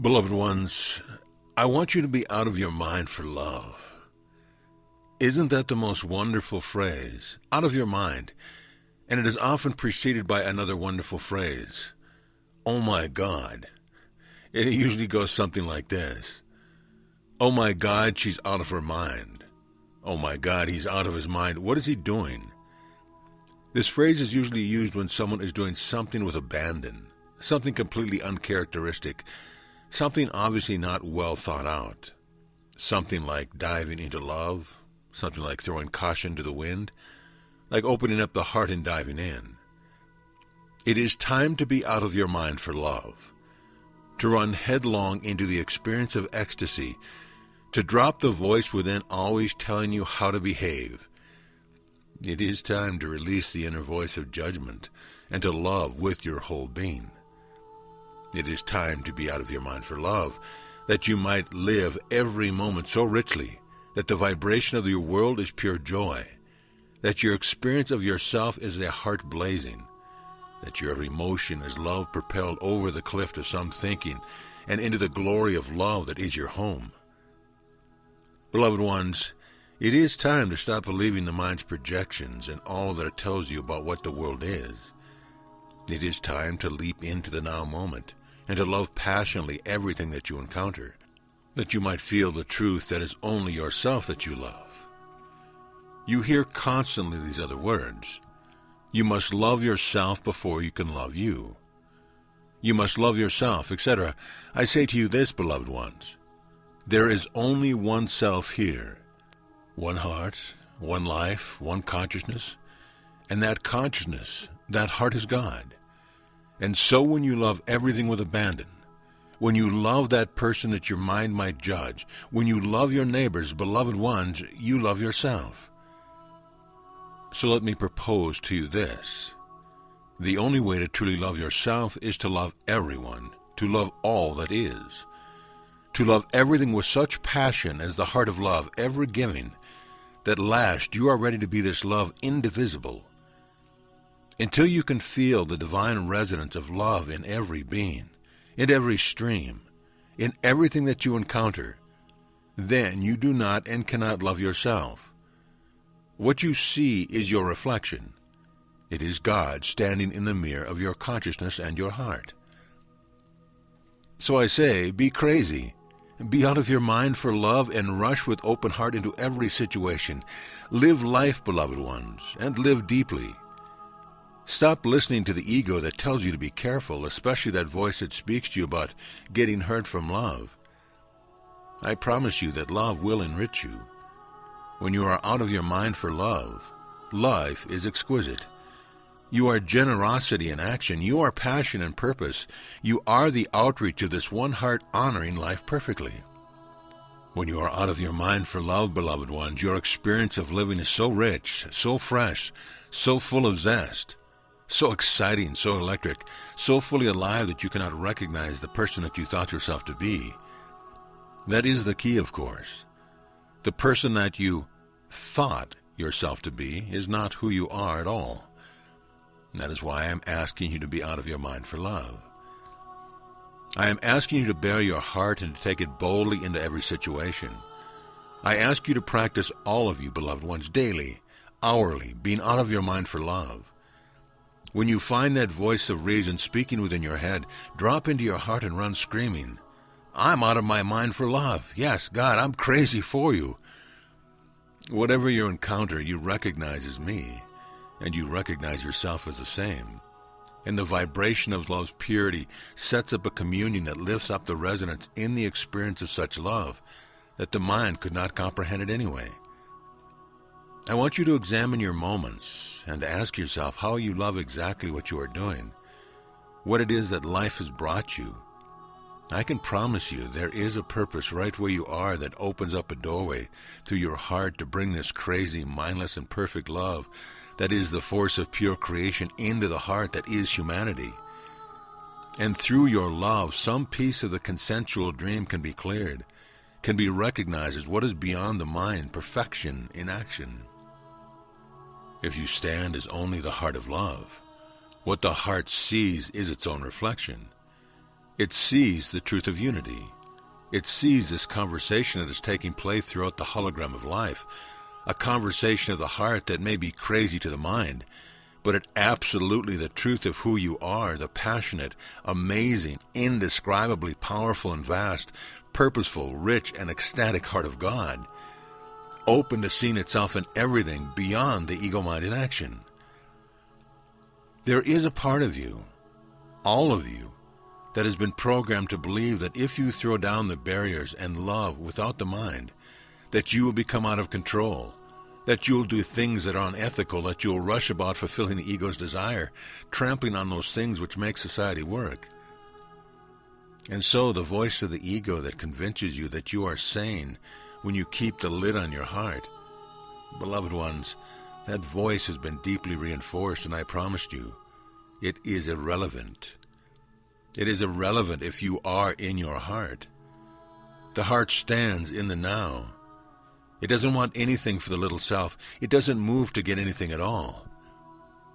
Beloved ones, I want you to be out of your mind for love. Isn't that the most wonderful phrase? Out of your mind. And it is often preceded by another wonderful phrase. Oh my God. It usually goes something like this. Oh my God, she's out of her mind. Oh my God, he's out of his mind. What is he doing? This phrase is usually used when someone is doing something with abandon, something completely uncharacteristic, something obviously not well thought out, something like diving into love, something like throwing caution to the wind, like opening up the heart and diving in. It is time to be out of your mind for love, to run headlong into the experience of ecstasy, to drop the voice within always telling you how to behave. It is time to release the inner voice of judgment and to love with your whole being. It is time to be out of your mind for love, that you might live every moment so richly that the vibration of your world is pure joy, that your experience of yourself is a heart blazing, that your every motion is love propelled over the cliff of some thinking and into the glory of love that is your home. Beloved ones, it is time to stop believing the mind's projections and all that it tells you about what the world is. It is time to leap into the now moment and to love passionately everything that you encounter, that you might feel the truth that is only yourself that you love. You hear constantly these other words. You must love yourself before you can love you. You must love yourself, etc. I say to you this, beloved ones, there is only one self here, one heart, one life, one consciousness, and that consciousness, that heart is God. And so when you love everything with abandon, when you love that person that your mind might judge, when you love your neighbors, beloved ones, you love yourself. So let me propose to you this. The only way to truly love yourself is to love everyone, to love all that is, to love everything with such passion as the heart of love ever giving, that last you are ready to be this love indivisible, until you can feel the divine resonance of love in every being, in every stream, in everything that you encounter. Then you do not and cannot love yourself. What you see is your reflection. It is God standing in the mirror of your consciousness and your heart. So I say, be crazy. Be out of your mind for love and rush with open heart into every situation. Live life, beloved ones, and live deeply. Stop listening to the ego that tells you to be careful, especially that voice that speaks to you about getting hurt from love. I promise you that love will enrich you. When you are out of your mind for love, life is exquisite. You are generosity in action. You are passion and purpose. You are the outreach of this one heart honoring life perfectly. When you are out of your mind for love, beloved ones, your experience of living is so rich, so fresh, so full of zest, so exciting, so electric, so fully alive that you cannot recognize the person that you thought yourself to be. That is the key, of course. The person that you thought yourself to be is not who you are at all. That is why I am asking you to be out of your mind for love. I am asking you to bare your heart and to take it boldly into every situation. I ask you to practice, all of you, beloved ones, daily, hourly, being out of your mind for love. When you find that voice of reason speaking within your head, drop into your heart and run screaming, I'm out of my mind for love. Yes, God, I'm crazy for you. Whatever you encounter, you recognize as me, and you recognize yourself as the same. And the vibration of love's purity sets up a communion that lifts up the resonance in the experience of such love that the mind could not comprehend it anyway. I want you to examine your moments and ask yourself how you love exactly what you are doing, what it is that life has brought you. I can promise you there is a purpose right where you are that opens up a doorway through your heart to bring this crazy, mindless, and perfect love that is the force of pure creation into the heart that is humanity. And through your love, some piece of the consensual dream can be cleared, can be recognized as what is beyond the mind, perfection in action. If you stand as only the heart of love, what the heart sees is its own reflection. It sees the truth of unity. It sees this conversation that is taking place throughout the hologram of life, a conversation of the heart that may be crazy to the mind, but it absolutely the truth of who you are, the passionate, amazing, indescribably powerful and vast, purposeful, rich, and ecstatic heart of God, open to seeing itself in everything beyond the ego-minded action. There is a part of you, all of you, that has been programmed to believe that if you throw down the barriers and love without the mind, that you will become out of control, that you will do things that are unethical, that you will rush about fulfilling the ego's desire, trampling on those things which make society work. And so the voice of the ego that convinces you that you are sane when you keep the lid on your heart, beloved ones, that voice has been deeply reinforced, and I promised you, it is irrelevant. It is irrelevant if you are in your heart. The heart stands in the now. It doesn't want anything for the little self. It doesn't move to get anything at all.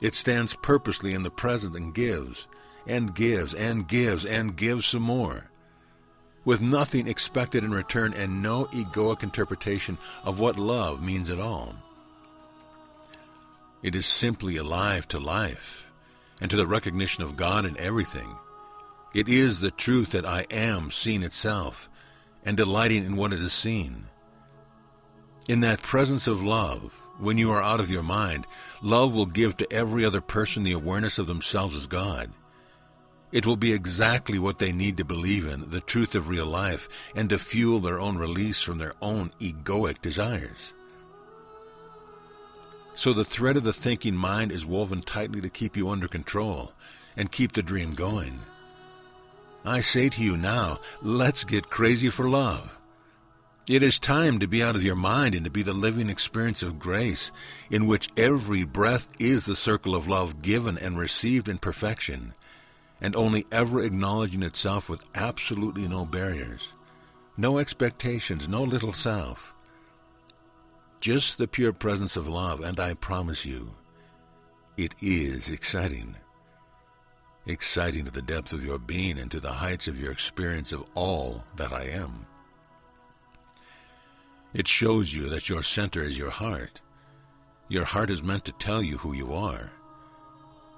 It stands purposely in the present and gives, and gives, and gives, and gives some more, with nothing expected in return and no egoic interpretation of what love means at all. It is simply alive to life and to the recognition of God in everything. It is the truth that I am seeing itself and delighting in what it has seen. In that presence of love, when you are out of your mind, love will give to every other person the awareness of themselves as God. It will be exactly what they need to believe in, the truth of real life, and to fuel their own release from their own egoic desires. So the thread of the thinking mind is woven tightly to keep you under control and keep the dream going. I say to you now, let's get crazy for love. It is time to be out of your mind and to be the living experience of grace, in which every breath is the circle of love given and received in perfection, and only ever acknowledging itself with absolutely no barriers, no expectations, no little self. Just the pure presence of love, and I promise you, it is exciting. Exciting to the depth of your being and to the heights of your experience of all that I am. It shows you that your center is your heart. Your heart is meant to tell you who you are.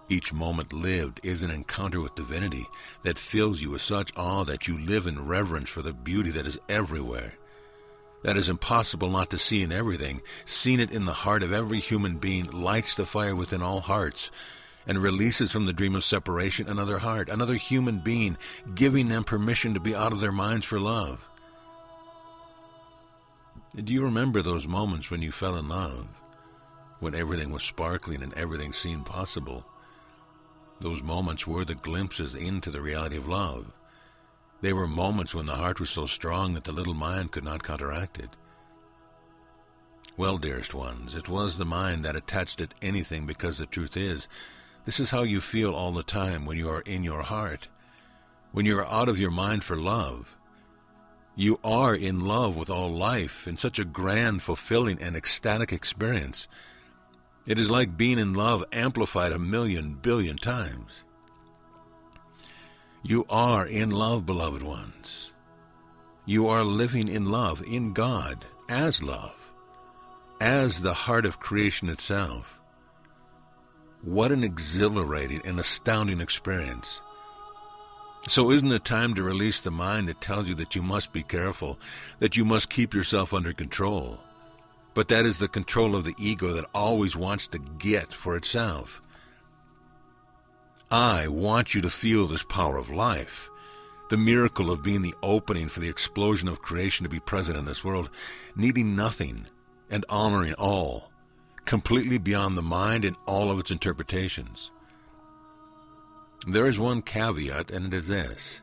Each moment lived is an encounter with divinity that fills you with such awe that you live in reverence for the beauty that is everywhere, that is impossible not to see in everything. Seeing it in the heart of every human being lights the fire within all hearts, and releases from the dream of separation another heart, another human being, giving them permission to be out of their minds for love. Do you remember those moments when you fell in love, when everything was sparkling and everything seemed possible? Those moments were the glimpses into the reality of love. They were moments when the heart was so strong that the little mind could not counteract it. Well, dearest ones, it was the mind that attached at anything, because the truth is, this is how you feel all the time when you are in your heart, when you are out of your mind for love. You are in love with all life in such a grand, fulfilling, and ecstatic experience. It is like being in love amplified 1,000,000 billion times. You are in love, beloved ones. You are living in love, in God, as love, as the heart of creation itself. What an exhilarating and astounding experience. So isn't it time to release the mind that tells you that you must be careful, that you must keep yourself under control? But that is the control of the ego that always wants to get for itself. I want you to feel this power of life, the miracle of being the opening for the explosion of creation to be present in this world, needing nothing and honoring all, completely beyond the mind and all of its interpretations. There is one caveat, and it is this: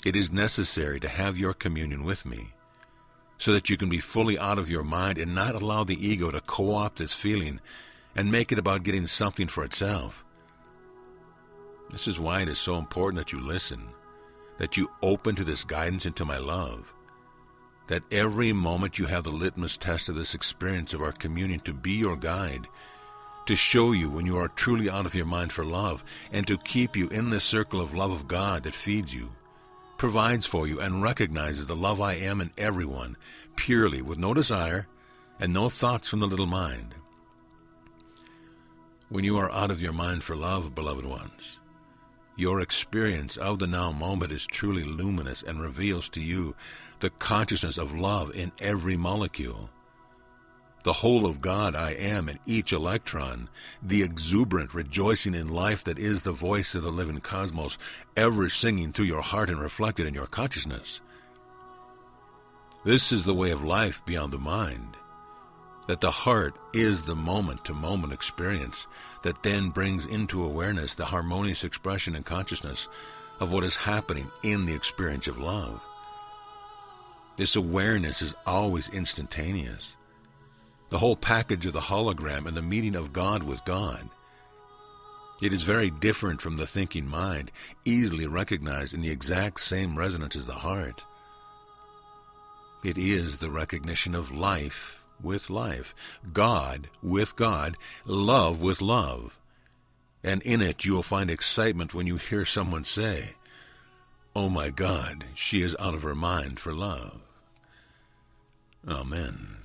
it is necessary to have your communion with me, so that you can be fully out of your mind and not allow the ego to co-opt this feeling and make it about getting something for itself. This is why it is so important that you listen, that you open to this guidance into my love, that every moment you have the litmus test of this experience of our communion to be your guide, to show you when you are truly out of your mind for love, and to keep you in this circle of love of God that feeds you, provides for you, and recognizes the love I am in everyone, purely, with no desire and no thoughts from the little mind. When you are out of your mind for love, beloved ones, your experience of the now moment is truly luminous and reveals to you the consciousness of love in every molecule. The whole of God I am in each electron, the exuberant rejoicing in life that is the voice of the living cosmos, ever singing through your heart and reflected in your consciousness. This is the way of life beyond the mind, that the heart is the moment-to-moment experience that then brings into awareness the harmonious expression and consciousness of what is happening in the experience of love. This awareness is always instantaneous. The whole package of the hologram and the meeting of God with God. It is very different from the thinking mind, easily recognized in the exact same resonance as the heart. It is the recognition of life with life, God with God, love with love. And in it you will find excitement when you hear someone say, "Oh my God, she is out of her mind for love." Amen.